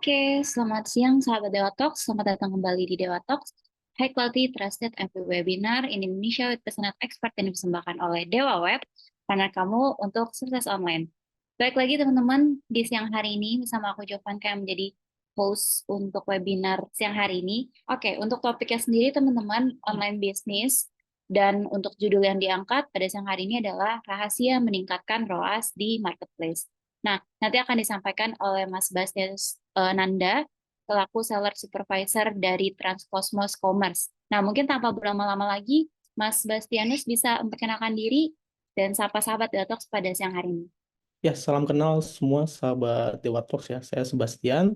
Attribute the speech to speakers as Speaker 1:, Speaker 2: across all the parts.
Speaker 1: Oke, selamat siang sahabat Dewa Talks. Selamat datang kembali di Dewa Talks, high quality trusted every webinar in Indonesia with personal expert yang dipersembahkan oleh Dewa Web, partner kamu untuk sukses online. Baik lagi teman-teman, di siang hari ini bersama aku Jovanka yang menjadi host untuk webinar siang hari ini. Oke, untuk topiknya sendiri teman-teman, online business, dan untuk judul yang diangkat pada siang hari ini adalah rahasia meningkatkan ROAS di marketplace. Nah, nanti akan disampaikan oleh Mas Bastianus Nanda, selaku Seller Supervisor dari Transcosmos Commerce. Nah, mungkin tanpa berlama-lama lagi, Mas Bastianus bisa memperkenalkan diri dan sapa sahabat Detox pada siang hari ini.
Speaker 2: Ya, salam kenal semua sahabat Dewa Talks ya. Saya Sebastian.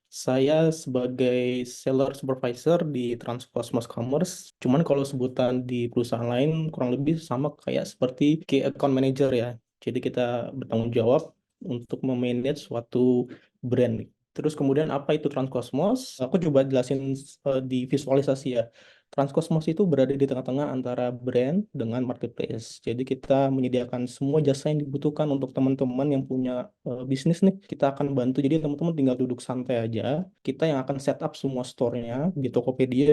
Speaker 2: Saya sebagai seller supervisor di Transcosmos Commerce. Cuman kalau sebutan di perusahaan lain kurang lebih sama kayak seperti key account manager ya. Jadi kita bertanggung jawab untuk memanage suatu brand. Terus kemudian apa itu Transcosmos? Aku coba jelasin di visualisasi ya. Transcosmos itu berada di tengah-tengah antara brand dengan marketplace. Jadi kita menyediakan semua jasa yang dibutuhkan untuk teman-teman yang punya bisnis nih. Kita akan bantu. Jadi teman-teman tinggal duduk santai aja. Kita yang akan setup semua store-nya di Tokopedia,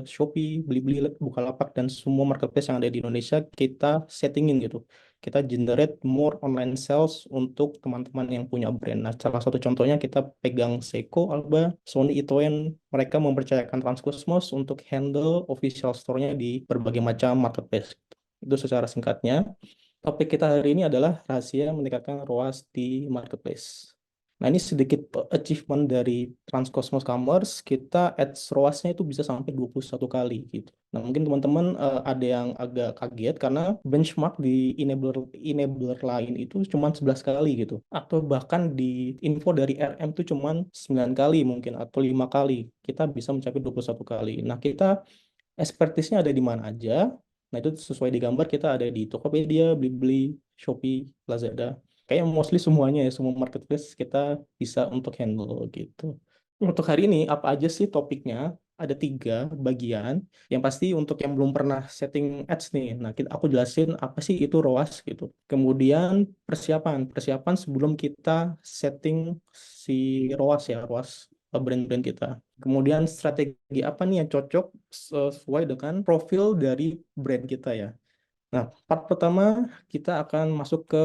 Speaker 2: Shopee, Blibli, Bukalapak, dan semua marketplace yang ada di Indonesia kita settingin gitu. Kita generate more online sales untuk teman-teman yang punya brand. Nah, salah satu contohnya kita pegang Seiko, Alba, Sony, Itoen. Mereka mempercayakan Transcosmos untuk handle official store-nya di berbagai macam marketplace. Itu secara singkatnya. Topik kita hari ini adalah rahasia meningkatkan ROAS di marketplace. Nah, ini sedikit achievement dari Transcosmos Commerce. Kita ads ROAS-nya itu bisa sampai 21 kali gitu. Nah, mungkin teman-teman ada yang agak kaget karena benchmark di enabler lain itu cuma 11 kali gitu. Atau bahkan di info dari RM itu cuma 9 kali mungkin atau 5 kali. Kita bisa mencapai 21 kali. Nah, kita expertise-nya ada di mana aja. Nah, itu sesuai di gambar kita ada di Tokopedia, Blibli, Shopee, Lazada. Kayak mostly semuanya ya, semua marketplace kita bisa untuk handle gitu. Untuk hari ini, apa aja sih topiknya? Ada 3 bagian. Yang pasti untuk yang belum pernah setting ads nih, nah aku jelasin apa sih itu ROAS gitu. Kemudian persiapan sebelum kita setting si ROAS ya, ROAS brand-brand kita. Kemudian strategi apa nih yang cocok sesuai dengan profil dari brand kita ya. Nah, part pertama kita akan masuk ke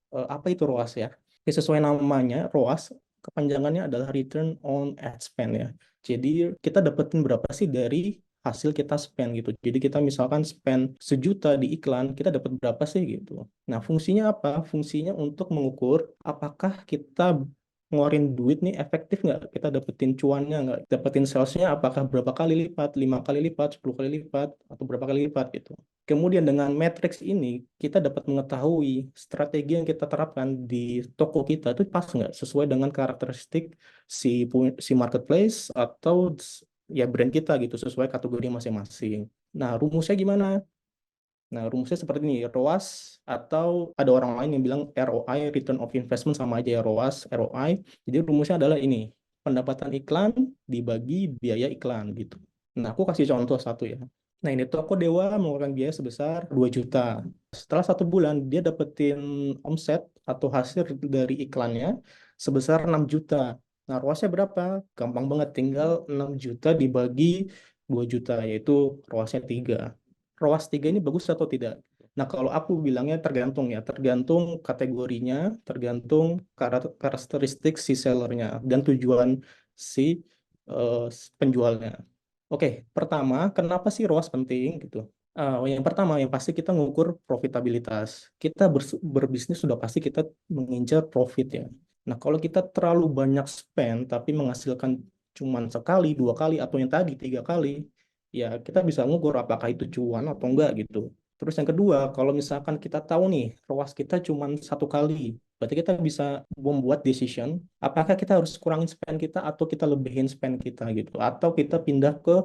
Speaker 2: apa itu ROAS ya. Oke, sesuai namanya, ROAS kepanjangannya adalah Return on Ad Spend ya. Jadi kita dapetin berapa sih dari hasil kita spend gitu. Jadi kita misalkan spend 1 juta di iklan, kita dapat berapa sih gitu. Nah, fungsinya apa? Fungsinya untuk mengukur apakah kita ngeluarin duit nih efektif nggak, kita dapetin cuannya nggak, dapetin salesnya apakah berapa kali lipat, 5 kali lipat, 10 kali lipat, atau berapa kali lipat gitu. Kemudian dengan matriks ini, kita dapat mengetahui strategi yang kita terapkan di toko kita itu pas nggak sesuai dengan karakteristik si marketplace atau ya brand kita gitu, sesuai kategori masing-masing. Nah, rumusnya gimana? Nah, rumusnya seperti ini, ROAS atau ada orang lain yang bilang ROI, Return of Investment sama aja ya, ROAS, ROI. Jadi rumusnya adalah ini, pendapatan iklan dibagi biaya iklan gitu. Nah, aku kasih contoh satu ya. Nah, ini toko Dewa mengeluarkan biaya sebesar 2 juta. Setelah 1 bulan, dia dapetin omset atau hasil dari iklannya sebesar 6 juta. Nah, ROAS-nya berapa? Gampang banget, tinggal 6 juta dibagi 2 juta, yaitu ROAS-nya 3. ROAS 3 ini bagus atau tidak? Nah, kalau aku bilangnya tergantung ya, tergantung kategorinya, tergantung karakteristik si sellernya, dan tujuan si eh, penjualnya. Oke, pertama, kenapa sih ROAS penting gitu? Yang pertama, yang pasti kita ngukur profitabilitas. Kita berbisnis sudah pasti kita mengincar profit ya. Nah, kalau kita terlalu banyak spend tapi menghasilkan cuma sekali, 2 kali, atau yang tadi 3 kali, ya kita bisa ngukur apakah itu cuan atau enggak gitu. Terus yang kedua, kalau misalkan kita tahu nih ROAS kita cuma 1 kali, berarti kita bisa membuat decision apakah kita harus kurangin spend kita atau kita lebihin spend kita gitu, atau kita pindah ke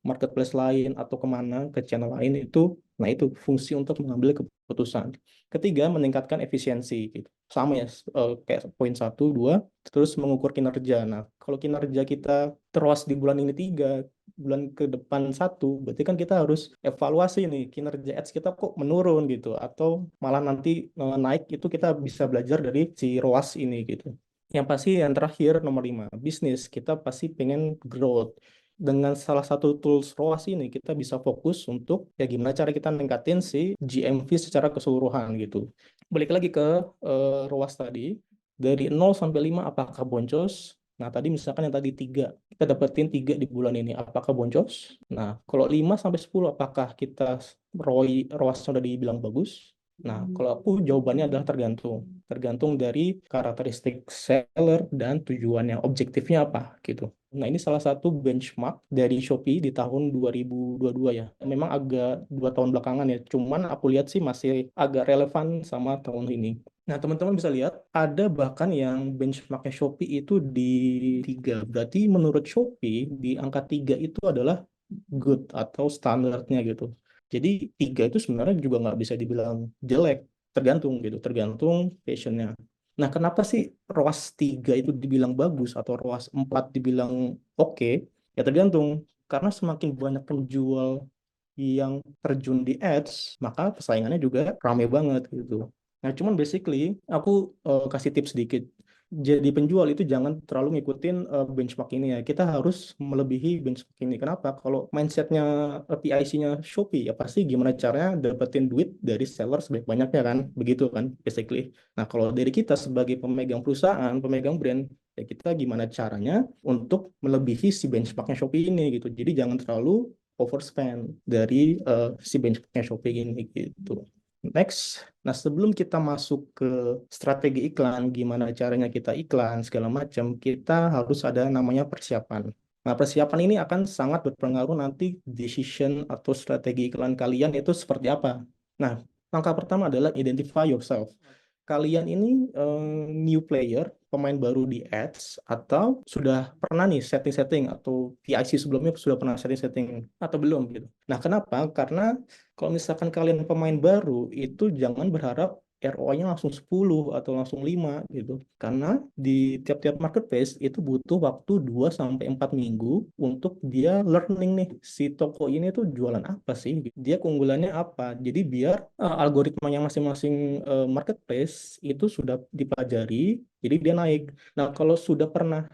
Speaker 2: marketplace lain atau kemana ke channel lain itu. Nah, itu fungsi untuk mengambil keputusan. Ketiga, meningkatkan efisiensi gitu. Sama ya, kayak poin 1, 2, terus mengukur kinerja. Nah, kalau kinerja kita terus di bulan ini 3, bulan ke depan 1, berarti kan kita harus evaluasi nih kinerja ads kita kok menurun gitu, atau malah nanti naik, itu kita bisa belajar dari si ROAS ini gitu. Yang pasti yang terakhir nomor 5, bisnis. Kita pasti pengen growth. Dengan salah satu tools ROAS ini kita bisa fokus untuk ya gimana cara kita ningkatin si GMV secara keseluruhan gitu. Balik lagi ke ROAS tadi, dari 0 sampai 5 apakah boncos? Nah, tadi misalkan yang tadi 3, kita dapetin 3 di bulan ini, apakah boncos? Nah, kalau 5 sampai 10 apakah kita ROAS sudah dibilang bagus? Nah, kalau aku jawabannya adalah tergantung. Tergantung dari karakteristik seller dan tujuannya, objektifnya apa gitu. Nah, ini salah satu benchmark dari Shopee di tahun 2022 ya. Memang agak 2 tahun belakangan ya, cuman aku lihat sih masih agak relevan sama tahun ini. Nah, teman-teman bisa lihat ada bahkan yang benchmarknya Shopee itu di 3. Berarti menurut Shopee di angka 3 itu adalah good atau standarnya gitu. Jadi 3 itu sebenarnya juga nggak bisa dibilang jelek, tergantung gitu, tergantung passionnya. Nah, kenapa sih ROAS 3 itu dibilang bagus atau ROAS 4 dibilang oke? Ya tergantung, karena semakin banyak penjual yang terjun di ads, maka persaingannya juga rame banget gitu. Nah, cuman basically aku kasih tips sedikit. Jadi penjual itu jangan terlalu ngikutin benchmark ini ya. Kita harus melebihi benchmark ini. Kenapa? Kalau mindsetnya PIC-nya Shopee ya pasti gimana caranya dapetin duit dari seller sebanyak-banyaknya kan. Begitu kan basically. Nah, kalau dari kita sebagai pemegang perusahaan, pemegang brand, ya kita gimana caranya untuk melebihi si benchmarknya Shopee ini gitu. Jadi jangan terlalu overspend dari si benchmarknya Shopee ini gitu. Next, nah sebelum kita masuk ke strategi iklan, gimana caranya kita iklan, segala macam, kita harus ada namanya persiapan. Nah, persiapan ini akan sangat berpengaruh nanti decision atau strategi iklan kalian itu seperti apa. Nah, langkah pertama adalah identify yourself. Kalian ini new player, pemain baru di ads, atau sudah pernah nih setting-setting, atau PIC sebelumnya sudah pernah setting-setting, atau belum gitu. Nah, kenapa? Karena kalau misalkan kalian pemain baru, itu jangan berharap ROI-nya langsung 10 atau langsung 5 gitu. Karena di tiap-tiap marketplace itu butuh waktu 2 sampai 4 minggu untuk dia learning nih si toko ini tuh jualan apa sih? Dia keunggulannya apa? Jadi biar algoritmanya masing-masing marketplace itu sudah dipelajari, jadi dia naik. Nah, kalau sudah pernah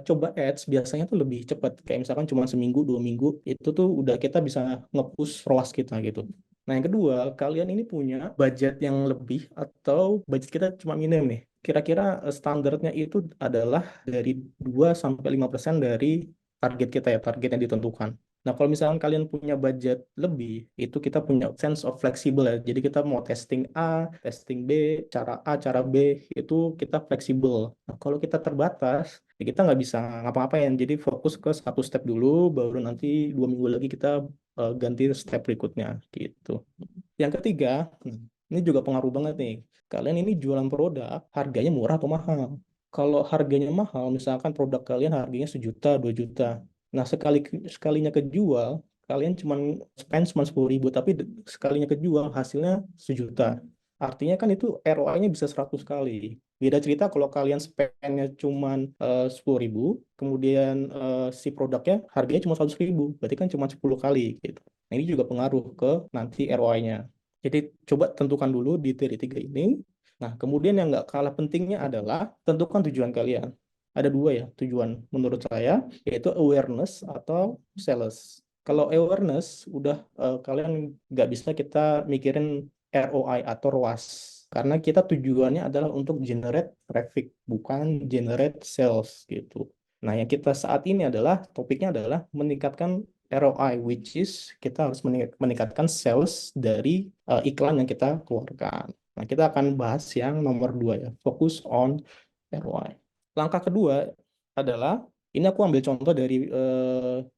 Speaker 2: coba ads biasanya tuh lebih cepat. Kayak misalkan cuma seminggu, 2 minggu, itu tuh udah kita bisa nge-push ROAS kita gitu. Nah, yang kedua, kalian ini punya budget yang lebih atau budget kita cuma minim nih. Kira-kira standarnya itu adalah dari 2 sampai 5% dari target kita ya, target yang ditentukan. Nah, kalau misalkan kalian punya budget lebih, itu kita punya sense of flexible ya. Jadi kita mau testing A, testing B, cara A, cara B, itu kita fleksibel. Nah, kalau kita terbatas, ya kita nggak bisa ngapa-ngapain. Jadi fokus ke satu step dulu, baru nanti 2 minggu lagi kita ganti step berikutnya gitu. Yang ketiga, ini juga pengaruh banget nih. Kalian ini jualan produk, harganya murah atau mahal? Kalau harganya mahal, misalkan produk kalian harganya 1 juta, 2 juta. Nah, sekalinya kejual, kalian cuma spend cuma 10 ribu, tapi sekalinya kejual hasilnya 1 juta. Artinya kan itu ROI-nya bisa 100 kali. Beda cerita kalau kalian spend-nya cuma 10 ribu, kemudian si produknya harganya cuma 100 ribu, berarti kan cuma 10 kali gitu. Nah, ini juga pengaruh ke nanti ROI-nya. Jadi coba tentukan dulu di dari 3 ini. Nah, kemudian yang nggak kalah pentingnya adalah tentukan tujuan kalian. Ada 2 ya tujuan menurut saya, yaitu awareness atau sales. Kalau awareness, udah kalian nggak bisa kita mikirin ROI atau ROAS. Karena kita tujuannya adalah untuk generate traffic, bukan generate sales gitu. Nah, yang kita saat ini adalah, topiknya adalah meningkatkan ROI, which is kita harus meningkatkan sales dari iklan yang kita keluarkan. Nah, kita akan bahas yang nomor 2 ya, fokus on ROI. Langkah kedua adalah, ini aku ambil contoh dari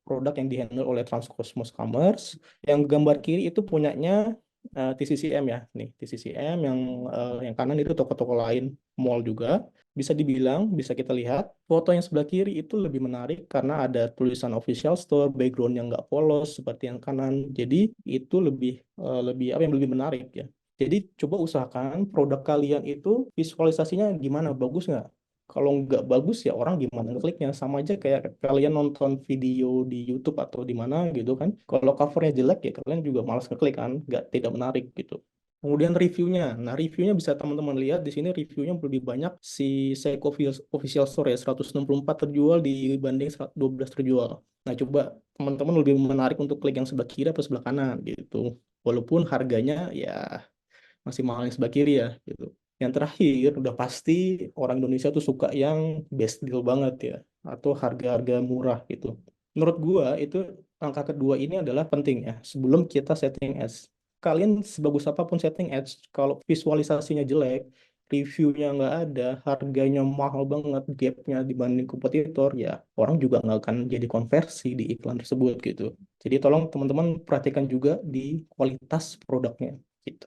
Speaker 2: produk yang dihandle oleh Transcosmos Commerce. Yang gambar kiri itu punyanya TCCM ya, nih TCCM, yang kanan itu toko-toko lain, mall juga. Bisa dibilang, bisa kita lihat, foto yang sebelah kiri itu lebih menarik karena ada tulisan official store, background yang nggak polos seperti yang kanan. Jadi itu lebih apa yang lebih menarik ya. Jadi coba usahakan produk kalian itu visualisasinya gimana, bagus nggak? Kalau nggak bagus ya orang gimana ngekliknya. Sama aja kayak kalian nonton video di YouTube atau di mana gitu kan. Kalau covernya jelek ya kalian juga malas ngeklik kan, nggak tidak menarik gitu. Kemudian reviewnya. Nah, reviewnya bisa teman-teman lihat di sini reviewnya lebih banyak si Seiko Official Store ya, 164 terjual dibanding 12 terjual. Nah, coba teman-teman lebih menarik untuk klik yang sebelah kiri atau sebelah kanan gitu. Walaupun harganya ya masih mahal yang sebelah kiri ya gitu. Yang terakhir udah pasti orang Indonesia tuh suka yang best deal banget ya atau harga-harga murah gitu. Menurut gua itu angka kedua ini adalah penting ya sebelum kita setting ads. Kalian sebagus apapun setting ads, kalau visualisasinya jelek, reviewnya nggak ada, harganya mahal banget, gapnya dibanding kompetitor, ya orang juga nggak akan jadi konversi di iklan tersebut gitu. Jadi tolong teman-teman perhatikan juga di kualitas produknya gitu.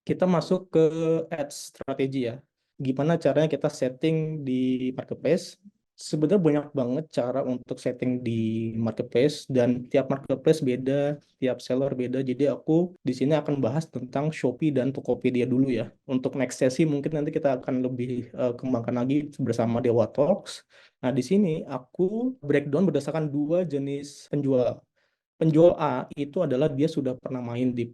Speaker 2: Kita masuk ke ads strategi ya. Gimana caranya kita setting di marketplace? Sebenarnya banyak banget cara untuk setting di marketplace dan tiap marketplace beda, tiap seller beda. Jadi aku di sini akan bahas tentang Shopee dan Tokopedia dulu ya. Untuk next sesi mungkin nanti kita akan lebih kembangkan lagi bersama Dewa Talks. Nah, di sini aku breakdown berdasarkan dua jenis penjual. Penjual A itu adalah dia sudah pernah main di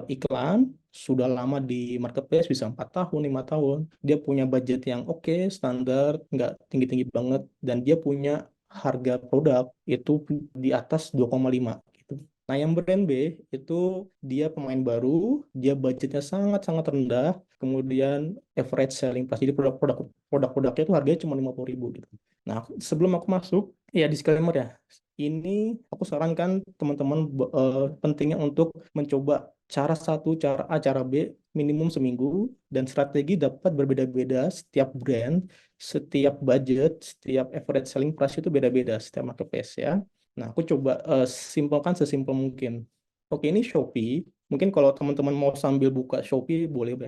Speaker 2: iklan, sudah lama di marketplace, bisa 4 tahun, 5 tahun. Dia punya budget yang oke, standar, nggak tinggi-tinggi banget, dan dia punya harga produk itu di atas 2,5 gitu. Nah, yang brand B itu dia pemain baru, dia budgetnya sangat-sangat rendah, kemudian average selling price. Jadi produk-produknya itu harganya cuma 50.000 gitu. Nah, sebelum aku masuk, ya disclaimer ya, ini aku sarankan teman-teman pentingnya untuk mencoba cara satu, cara A, cara B minimum seminggu dan strategi dapat berbeda-beda setiap brand, setiap budget, setiap average selling price itu beda-beda setiap marketplace ya. Nah, aku coba simpelkan sesimpel mungkin. Oke, ini Shopee. Mungkin kalau teman-teman mau sambil buka Shopee, boleh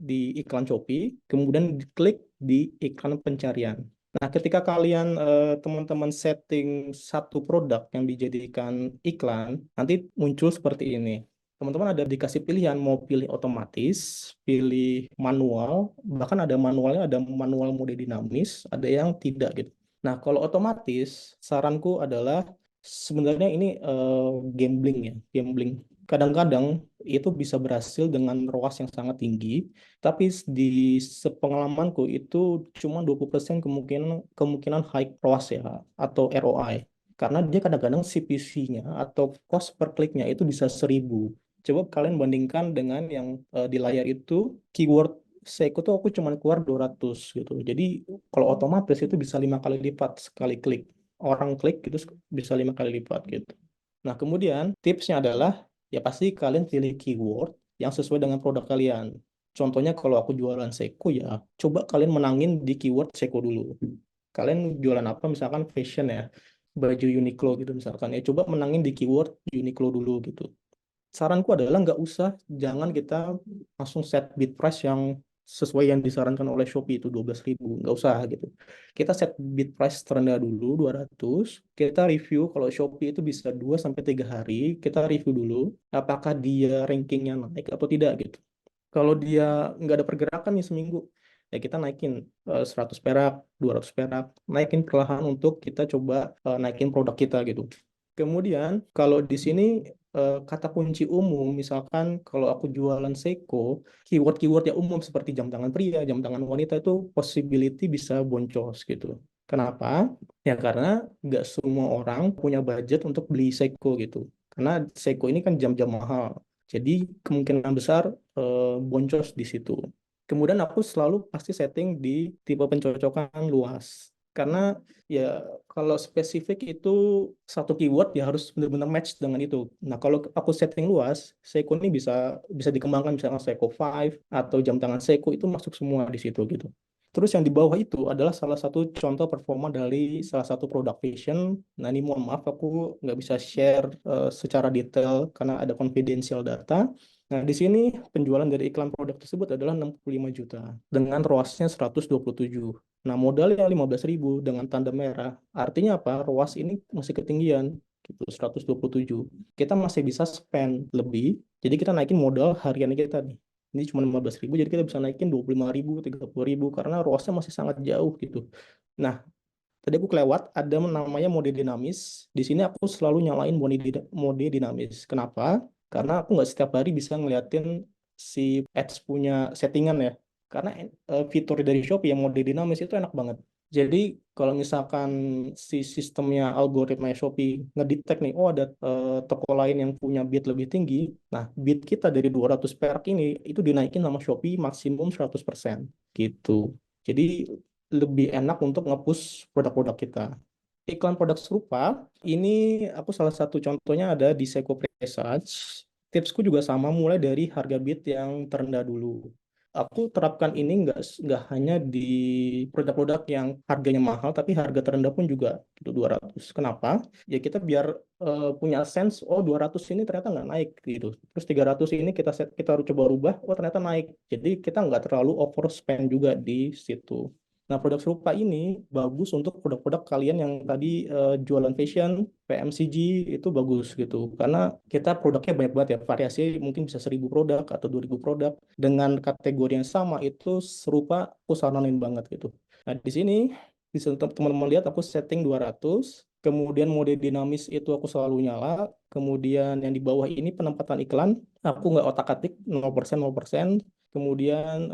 Speaker 2: di iklan Shopee, kemudian diklik di iklan pencarian. Nah, ketika kalian teman-teman setting satu produk yang dijadikan iklan, nanti muncul seperti ini. Teman-teman ada dikasih pilihan mau pilih otomatis, pilih manual, bahkan ada manualnya, ada manual mode dinamis, ada yang tidak gitu. Nah, kalau otomatis, saranku adalah sebenarnya ini gambling ya, gambling. Kadang-kadang itu bisa berhasil dengan ROAS yang sangat tinggi, tapi di sepengalamanku itu cuma 20% kemungkinan kemungkinan high ROAS ya atau ROI. Karena dia kadang-kadang CPC-nya atau cost per kliknya itu bisa 1.000. Coba kalian bandingkan dengan yang di layar itu keyword Seiko tuh aku cuma keluar 200 gitu. Jadi kalau otomatis itu bisa 5 kali lipat sekali klik. Orang klik itu bisa 5 kali lipat gitu. Nah, kemudian tipsnya adalah ya pasti kalian pilih keyword yang sesuai dengan produk kalian. Contohnya kalau aku jualan Seiko ya, coba kalian menangin di keyword Seiko dulu. Kalian jualan apa? Misalkan fashion ya, baju Uniqlo gitu misalkan. Ya coba menangin di keyword Uniqlo dulu gitu. Saranku adalah nggak usah, jangan kita langsung set bid price yang sesuai yang disarankan oleh Shopee itu 12.000, nggak usah gitu. Kita set bid price terendah dulu 200, kita review kalau Shopee itu bisa 2 sampai 3 hari, kita review dulu apakah dia rankingnya naik atau tidak gitu. Kalau dia nggak ada pergerakan nih seminggu, ya kita naikin 100 perak, 200 perak, naikin perlahan untuk kita coba naikin produk kita gitu. Kemudian kalau di sini kata kunci umum, misalkan kalau aku jualan Seiko, keyword-keyword yang umum seperti jam tangan pria, jam tangan wanita itu possibility bisa boncos gitu. Kenapa? Ya karena nggak semua orang punya budget untuk beli Seiko gitu. Karena Seiko ini kan jam-jam mahal. Jadi kemungkinan besar boncos di situ. Kemudian aku selalu pasti setting di tipe pencocokan luas. Karena ya kalau spesifik itu satu keyword ya harus benar-benar match dengan itu. Nah, kalau aku setting luas, Seiko ini bisa bisa dikembangkan misalnya Seiko 5 atau jam tangan Seiko itu masuk semua di situ gitu. Terus yang di bawah itu adalah salah satu contoh performa dari salah satu produk fashion. Nah, ini mohon maaf aku nggak bisa share secara detail karena ada confidential data. Nah, di sini penjualan dari iklan produk tersebut adalah 65 juta dengan ROAS-nya 127. Nah, modalnya 15.000 dengan tanda merah. Artinya apa? ROAS ini masih ketinggian gitu 127. Kita masih bisa spend lebih. Jadi kita naikin modal harian kita nih. Ini cuma 15.000, jadi kita bisa naikin 25.000, 30.000 karena ROAS-nya masih sangat jauh gitu. Nah, tadi aku kelewat ada namanya mode dinamis. Di sini aku selalu nyalain mode dinamis. Kenapa? Karena aku nggak setiap hari bisa ngeliatin si ads punya settingan ya. Karena fitur dari Shopee yang mode dinamis itu enak banget. Jadi kalau misalkan si sistemnya algoritma Shopee ngedetect nih, oh ada toko lain yang punya bid lebih tinggi, nah bid kita dari 200 perak ini itu dinaikin sama Shopee maksimum 100% gitu. Jadi lebih enak untuk nge-push produk-produk kita. Iklan produk serupa, ini aku salah satu contohnya ada di Seiko Presage. Tipsku juga sama, mulai dari harga bid yang terendah dulu. Aku terapkan ini nggak hanya di produk-produk yang harganya mahal, tapi harga terendah pun juga itu 200. Kenapa? Ya kita biar punya sense, oh 200 ini ternyata nggak naik gitu. Terus 300 ini kita harus coba rubah, oh ternyata naik. Jadi kita nggak terlalu overspend juga di situ. Nah, produk serupa ini bagus untuk produk-produk kalian yang tadi jualan fashion, PMCG itu bagus gitu. Karena kita produknya banyak banget ya, variasi mungkin bisa 1.000 produk atau 2.000 produk. Dengan kategori yang sama itu serupa, aku saranin banget gitu. Nah, di sini bisa teman-teman lihat aku setting 200, kemudian mode dinamis itu aku selalu nyala, kemudian yang di bawah ini penempatan iklan, aku nggak otak-atik 0%, 0%. Kemudian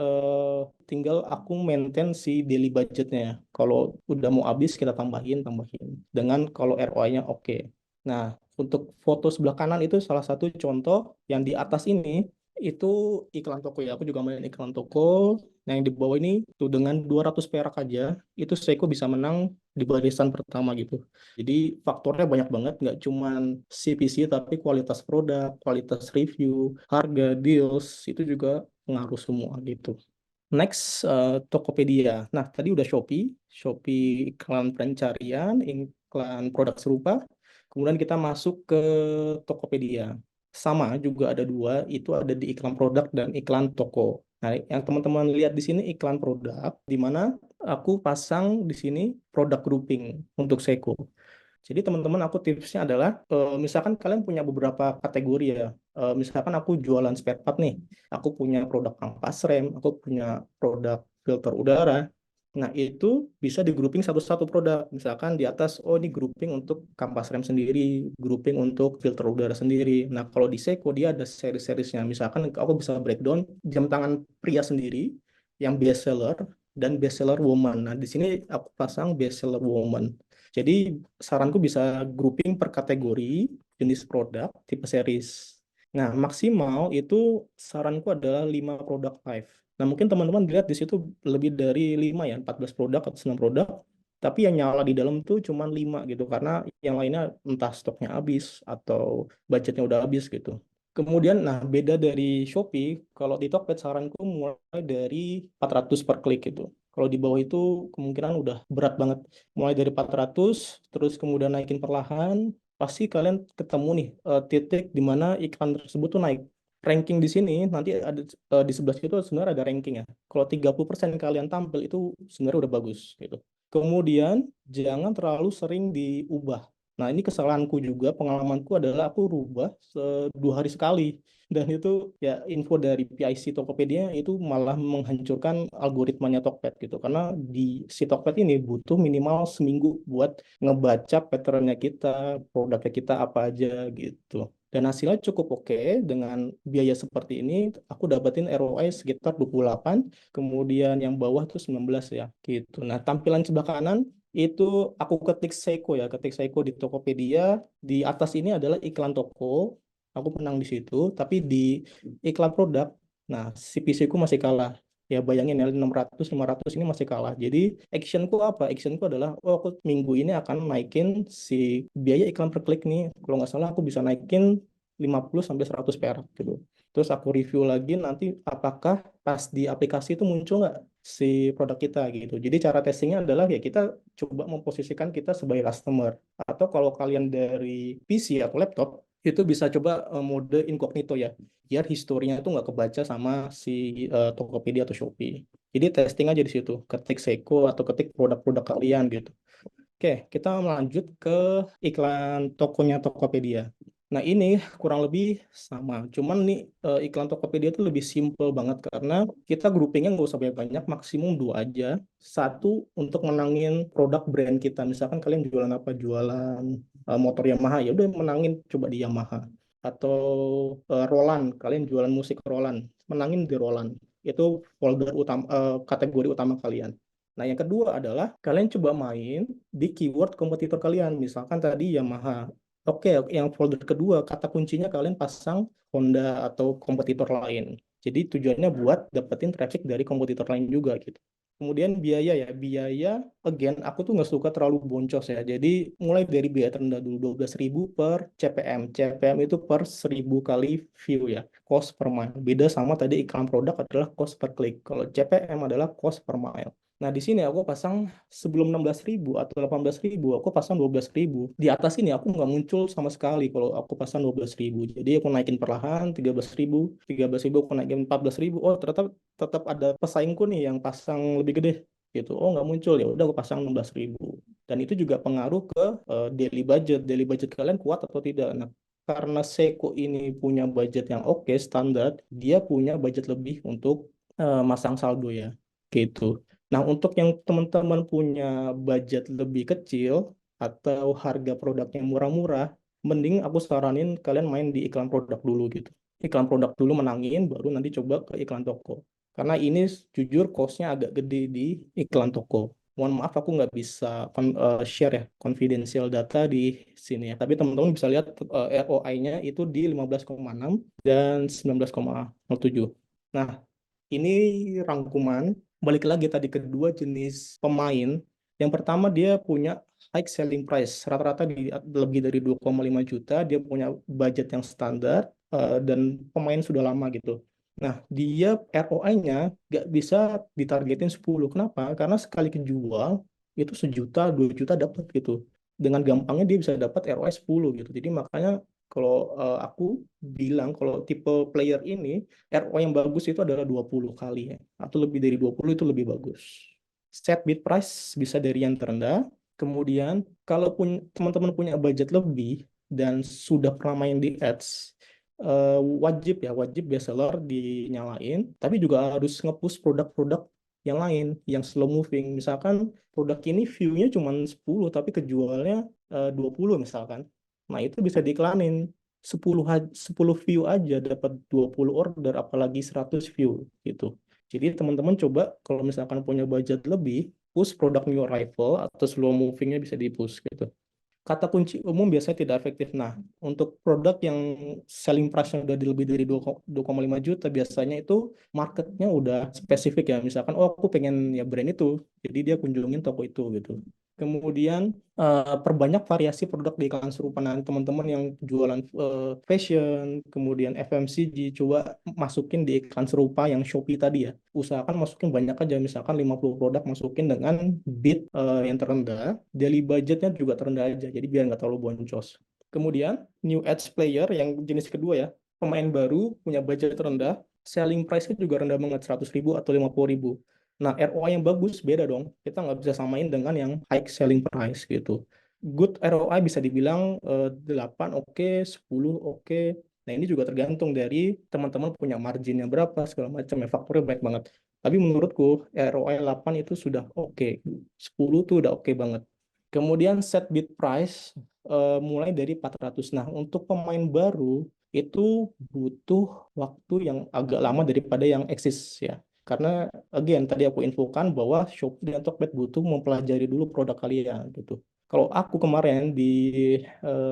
Speaker 2: tinggal aku maintain si daily budgetnya. Kalau udah mau habis kita tambahin, tambahin. Dengan kalau ROI-nya oke. Nah, untuk foto sebelah kanan itu salah satu contoh yang di atas ini itu iklan toko ya. Aku juga main iklan toko. Nah, yang di bawah ini tuh dengan 200 perak aja itu Seiko bisa menang di barisan pertama gitu. Jadi faktornya banyak banget, nggak cuman CPC tapi kualitas produk, kualitas review, harga, deals itu juga pengaruh semua gitu. Next, Tokopedia. Nah, tadi udah Shopee, Shopee iklan pencarian, iklan produk serupa. Kemudian kita masuk ke Tokopedia. Sama juga ada dua, itu ada di iklan produk dan iklan toko. Nah, yang teman-teman lihat di sini iklan produk, di mana aku pasang di sini produk grouping untuk Seiko. Jadi teman-teman aku tipsnya adalah misalkan kalian punya beberapa kategori ya. Misalkan aku jualan spare part nih. Aku punya produk kampas rem, aku punya produk filter udara. Nah, itu bisa di grouping satu-satu produk. Misalkan di atas, oh ini grouping untuk kampas rem sendiri, grouping untuk filter udara sendiri. Nah, kalau di Seiko dia ada seri-serisnya. Misalkan aku bisa breakdown jam tangan pria sendiri yang best seller dan best seller woman. Nah, di sini aku pasang best seller woman. Jadi saranku bisa grouping per kategori, jenis produk, tipe series. Nah, maksimal itu saranku adalah 5 produk live. Nah, mungkin teman-teman lihat di situ lebih dari 5 ya, 14 produk atau 9 produk. Tapi yang nyala di dalam tuh cuma 5 gitu, karena yang lainnya entah stoknya habis atau budgetnya udah habis gitu. Kemudian, nah beda dari Shopee, kalau di Tokped saranku mulai dari 400 per klik gitu. Kalau di bawah itu kemungkinan udah berat banget. Mulai dari 400, terus kemudian naikin perlahan, pasti kalian ketemu nih titik di mana iklan tersebut tuh naik. Ranking di sini nanti ada di sebelah situ sebenarnya ada ranking ya. Kalau 30% kalian tampil itu sebenarnya udah bagus gitu. Kemudian jangan terlalu sering diubah. Nah, ini kesalahanku juga, pengalamanku adalah aku rubah 2 hari sekali. Dan itu ya info dari PIC Tokopedia itu malah menghancurkan algoritmanya Tokped gitu. Karena di si Tokped ini butuh minimal seminggu buat ngebaca patternnya kita, produknya kita apa aja gitu. Dan hasilnya cukup oke dengan biaya seperti ini. Aku dapetin ROI sekitar 28, kemudian yang bawah tuh 19 ya gitu. Nah, tampilan sebelah kanan itu aku ketik Seiko ya, ketik Seiko di Tokopedia. Di atas ini adalah iklan toko. Aku menang di situ, tapi di iklan produk, nah CPC ku masih kalah. Ya bayangin ya 600 500 ini masih kalah. Jadi actionku apa? Actionku adalah oh aku minggu ini akan naikin si biaya iklan per klik nih. Kalau nggak salah aku bisa naikin 50 sampai 100 perak gitu. Terus aku review lagi nanti apakah pas di aplikasi itu muncul nggak si produk kita gitu. Jadi cara testingnya adalah ya kita coba memposisikan kita sebagai customer. Atau kalau kalian dari PC atau laptop, itu bisa coba mode incognito ya. Biar historinya itu nggak kebaca sama si Tokopedia atau Shopee. Jadi testing aja di situ. Ketik Seiko atau ketik produk-produk kalian gitu. Oke, kita lanjut ke iklan tokonya Tokopedia. Nah, ini kurang lebih sama. Cuman nih iklan Tokopedia itu lebih simple banget karena kita groupingnya nggak usah banyak-banyak, maksimum 2 aja. Satu untuk menangin produk brand kita. Misalkan kalian jualan apa? Jualan motor Yamaha, ya udah menangin coba di Yamaha. Atau Roland, kalian jualan musik Roland. menangin di Roland. Itu folder utama, kategori utama kalian. Nah, yang kedua adalah kalian coba main di keyword kompetitor kalian. Misalkan tadi Yamaha. Oke, yang folder kedua, kata kuncinya kalian pasang Honda atau kompetitor lain. Jadi tujuannya buat dapetin traffic dari kompetitor lain juga gitu. Kemudian biaya ya, biaya again aku tuh nggak suka terlalu boncos ya. Jadi mulai dari biaya terendah dulu 12.000 per CPM. CPM itu per 1.000 kali view ya, cost per mile. Beda sama tadi iklan produk adalah cost per click. Kalau CPM adalah cost per mile. Nah, di sini aku pasang sebelum 16.000 atau 18.000, aku pasang 12.000. Di atas ini aku nggak muncul sama sekali kalau aku pasang 12.000. Jadi aku naikin perlahan 13.000, 13.000 aku naikin 14.000. Oh, ternyata tetap ada pesaingku nih yang pasang lebih gede gitu. Oh, nggak muncul, ya udah aku pasang 16.000. Dan itu juga pengaruh ke daily budget. Daily budget kalian kuat atau tidak. Nah, karena Seiko ini punya budget yang oke, standar, dia punya budget lebih untuk masang saldo ya. Gitu. Nah, untuk yang teman-teman punya budget lebih kecil atau harga produknya murah-murah, mending aku saranin kalian main di iklan produk dulu gitu. Iklan produk dulu menangin, baru nanti coba ke iklan toko. Karena ini jujur cost-nya agak gede di iklan toko. Mohon maaf aku nggak bisa share ya confidential data di sini ya. Tapi teman-teman bisa lihat ROI-nya itu di 15,6 dan 19,07. Nah, ini rangkuman. Balik lagi tadi kedua jenis pemain. Yang pertama dia punya high selling price. Rata-rata di lebih dari 2,5 juta. Dia punya budget yang standar dan pemain sudah lama gitu. Nah, dia ROI-nya nggak bisa ditargetin 10. Kenapa? Karena sekali kejual itu 1 juta, 2 juta dapat gitu. Dengan gampangnya dia bisa dapat ROI 10 gitu. Jadi makanya kalau aku bilang kalau tipe player ini ROI yang bagus itu adalah 20 kali ya. Atau lebih dari 20 itu lebih bagus. Set bid price bisa dari yang terendah. Kemudian kalau teman-teman punya budget lebih dan sudah pernah main di ads, wajib ya, wajib best seller dinyalain. Tapi juga harus nge-push produk-produk yang lain, yang slow moving. Misalkan produk ini view-nya cuma 10, tapi kejualnya 20 misalkan. Nah, itu bisa diiklanin. 10 view aja dapat 20 order, apalagi 100 view gitu. Jadi teman-teman coba kalau misalkan punya budget lebih, push produk new arrival atau slow movingnya bisa di push gitu. Kata kunci umum biasanya tidak efektif. Nah, untuk produk yang selling price-nya udah di lebih dari 2,5 juta, biasanya itu marketnya udah spesifik ya. Misalkan, oh aku pengen ya brand itu, jadi dia kunjungin toko itu gitu. Kemudian perbanyak variasi produk di iklan serupa. Nah, teman-teman yang jualan fashion, kemudian FMCG, coba masukin di iklan serupa yang Shopee tadi ya. Usahakan masukin banyak aja, misalkan 50 produk masukin dengan bid yang terendah, daily budgetnya juga terendah aja, jadi biar nggak terlalu boncos. Kemudian, new ads player yang jenis kedua ya, pemain baru punya budget rendah, selling price-nya juga rendah banget, 100.000 atau 50.000. Nah, ROI yang bagus beda dong. Kita nggak bisa samain dengan yang high selling price gitu. Good ROI bisa dibilang 8 oke, 10 oke. Nah, ini juga tergantung dari teman-teman punya marginnya berapa, segala macam ya. Faktornya banyak banget. Tapi menurutku ROI 8 itu sudah oke. 10 tuh udah oke banget. Kemudian set bid price mulai dari 400. Nah, untuk pemain baru itu butuh waktu yang agak lama daripada yang eksis ya. Karena again tadi aku infokan bahwa Shopee dan Tokped butuh mempelajari dulu produk kalian gitu. Kalau aku kemarin di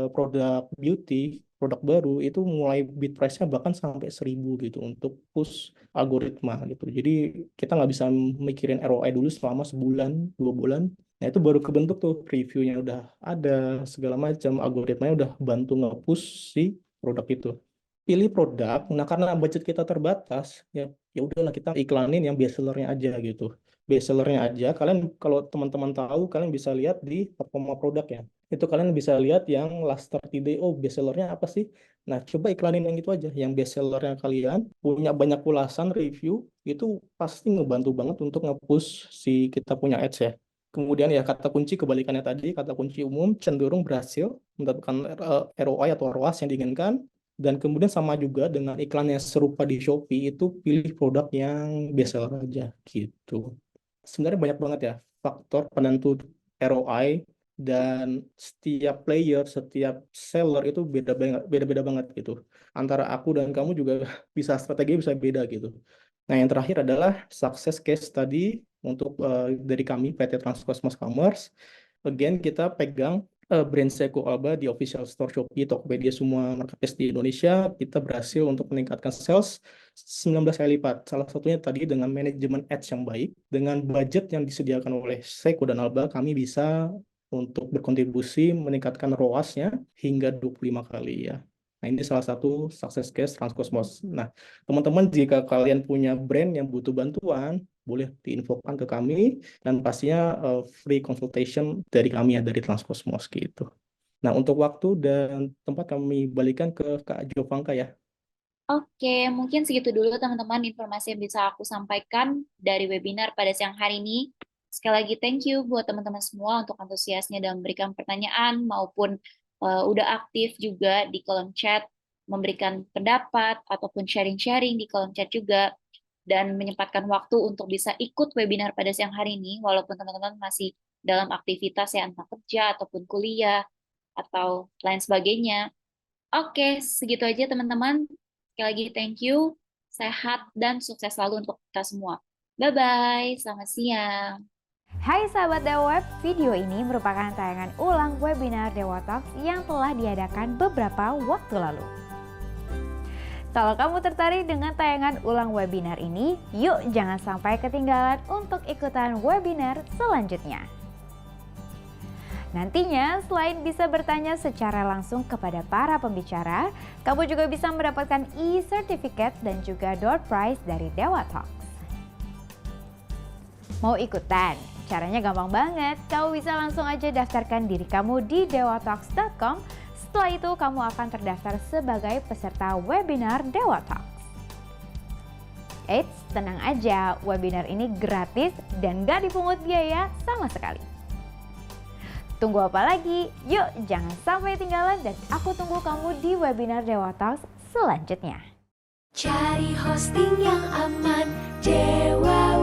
Speaker 2: produk beauty, produk baru itu mulai bid price-nya bahkan sampai 1.000 gitu untuk push algoritma gitu. Jadi kita nggak bisa mikirin ROI dulu selama sebulan, 2 bulan. Nah, itu baru kebentuk tuh reviewnya udah ada segala macam, algoritmanya udah bantu nge-push si produk itu. Pilih produk, nah karena budget kita terbatas, ya ya udahlah kita iklanin yang best sellernya aja gitu. Best sellernya aja, kalian kalau teman-teman tahu, kalian bisa lihat di performa produk ya. Itu kalian bisa lihat yang last 30 day, oh best sellernya apa sih? Nah, coba iklanin yang itu aja, yang best sellernya kalian, punya banyak ulasan review, itu pasti ngebantu banget untuk nge-push si kita punya ads ya. Kemudian ya kata kunci kebalikannya tadi, kata kunci umum cenderung berhasil mendapatkan ROI atau ROAS yang diinginkan. Dan kemudian sama juga dengan iklan yang serupa di Shopee itu pilih produk yang best seller aja gitu. Sebenarnya banyak banget ya faktor penentu ROI dan setiap player, setiap seller itu beda-beda banget gitu. Antara aku dan kamu juga bisa strategi bisa beda gitu. Nah, yang terakhir adalah success case tadi untuk dari kami PT Transcosmos Commerce. Again, kita pegang brand Seiko Alba di official store Shopee, Tokopedia, semua marketplace di Indonesia. Kita berhasil untuk meningkatkan sales 19 kali lipat. Salah satunya tadi dengan manajemen ads yang baik, dengan budget yang disediakan oleh Seiko dan Alba, kami bisa untuk berkontribusi meningkatkan ROAS-nya hingga 25 kali ya. Nah, ini salah satu success case Transcosmos. Nah, teman-teman jika kalian punya brand yang butuh bantuan, boleh diinfokan ke kami dan pastinya free consultation dari kami ya dari Transcosmos gitu. Nah, untuk waktu dan tempat kami balikan ke Kak Jovanka ya.
Speaker 1: Oke, mungkin segitu dulu teman-teman informasi yang bisa aku sampaikan dari webinar pada siang hari ini. Sekali lagi thank you buat teman-teman semua untuk antusiasnya dalam memberikan pertanyaan maupun udah aktif juga di kolom chat, memberikan pendapat ataupun sharing-sharing di kolom chat juga, dan menyempatkan waktu untuk bisa ikut webinar pada siang hari ini, walaupun teman-teman masih dalam aktivitas ya, entah kerja ataupun kuliah atau lain sebagainya. Oke, segitu aja teman-teman. Sekali lagi thank you. Sehat dan sukses selalu untuk kita semua. Bye-bye. Selamat siang.
Speaker 3: Hai sahabat Dewa Web, video ini merupakan tayangan ulang webinar Dewa Talks yang telah diadakan beberapa waktu lalu. Kalau kamu tertarik dengan tayangan ulang webinar ini, yuk jangan sampai ketinggalan untuk ikutan webinar selanjutnya. Nantinya, selain bisa bertanya secara langsung kepada para pembicara, kamu juga bisa mendapatkan e-certificate dan juga door prize dari Dewa Talks. Mau ikutan? Caranya gampang banget. Kamu bisa langsung aja daftarkan diri kamu di dewatalks.com. Setelah itu, kamu akan terdaftar sebagai peserta webinar Dewa Talks. Eits, tenang aja, webinar ini gratis dan gak dipungut biaya sama sekali. Tunggu apa lagi? Yuk, jangan sampai ketinggalan dan aku tunggu kamu di webinar Dewa Talks selanjutnya.
Speaker 4: Cari hosting yang aman, Dewa